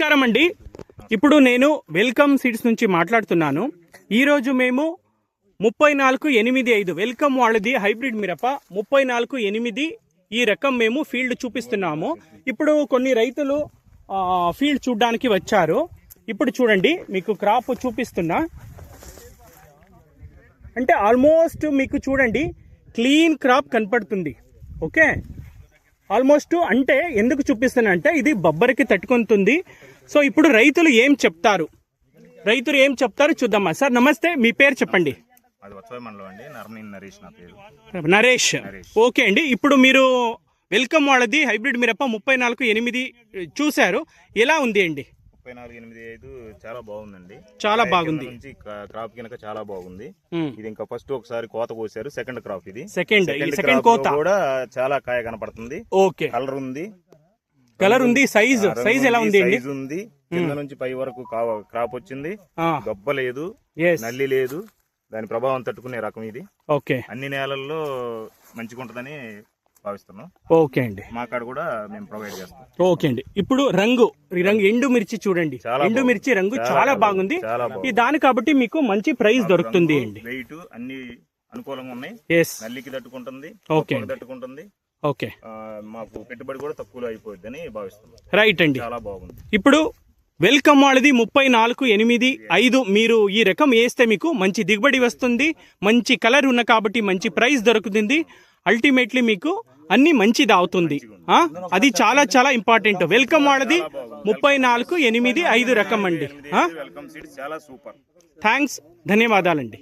నమస్కారం అండి. ఇప్పుడు నేను వెల్కమ్ సీడ్స్ నుంచి మాట్లాడుతున్నాను. ఈరోజు మేము 3485 వెల్కమ్ వాళ్ళది హైబ్రిడ్ మిరప 34-8 ఈ రకం మేము ఫీల్డ్ చూపిస్తున్నాము. ఇప్పుడు కొన్ని రైతులు ఫీల్డ్ చూడడానికి వచ్చారు. ఇప్పుడు చూడండి, మీకు క్రాప్ చూపిస్తున్నా. అంటే ఆల్మోస్ట్ మీకు చూడండి క్లీన్ క్రాప్ కనపడుతుంది. ఓకే, ఆల్మోస్ట్ అంటే ఎందుకు చూపిస్తున్నా అంటే ఇది బొబ్బరికి తట్టుకుంటుంది. సో ఇప్పుడు రైతులు ఏం చెప్తారు చూద్దామా. సార్ నమస్తే, మీ పేరు చెప్పండి. నరేష్. ఓకే అండి, ఇప్పుడు మీరు వెల్కమ్ వాళ్ళది హైబ్రిడ్ మిరప 34-8 చూశారు, ఎలా ఉంది అండి? 34-85 చాలా బాగుందండి. చాలా బాగుంది. క్రాప్ కింద చాలా బాగుంది. ఇది ఇంకా ఫస్ట్ ఒకసారి కోత కోసారు, సెకండ్ క్రాప్ ఇది. సెకండ్ కోత కూడా చాలా కాయ కనపడుతుంది. ఓకే, కలర్ ఉంది. సైజ్ ఎలా ఉంది? సైజ్ ఉంది. కింద నుంచి పై వరకు క్రాప్ వచ్చింది. గొప్ప లేదు, నల్లి లేదు. దాని ప్రభావం తట్టుకునే రకం ఇది. ఓకే, అన్ని నేలల్లో మంచిగా ఉంటుందని భావిస్తున్నాం. ఓకే అండి, మా కాడ కూడా మేము ప్రొవైడ్ చేస్తాం. ఓకే అండి. ఇప్పుడు రంగు ఎండు మిర్చి చూడండి, ఎండు మిర్చి రంగు చాలా బాగుంది. ఈ దాని కాబట్టి మీకు మంచి ప్రైస్ దొరుకుతుంది అండి. వెయిట్ అన్ని అనుకూలంగా ఉన్నాయి. నల్లికి తట్టుకుంటుంది, తట్టుకుంటుంది. ఓకే, మాకు పెట్టుబడి కూడా తక్కువలో అయిపోద్ది అని భావిస్తున్నాం. రైట్ అండి, చాలా బాగుంది. ఇప్పుడు వెల్కమ్ వాళ్ళది 34-8 మీరు ఈ రకం వేస్తే మీకు మంచి దిగుబడి వస్తుంది. మంచి కలర్ ఉన్న కాబట్టి మంచి ప్రైస్ దొరుకుతుంది. అల్టిమేట్లీ మీకు అన్ని మంచిది అవుతుంది. అది చాలా చాలా ఇంపార్టెంట్. వెల్కమ్ వాళ్ళది 34-8 రకం అండి. వెల్కమ్ సీడ్స్ చాలా సూపర్. థ్యాంక్స్, ధన్యవాదాలండి.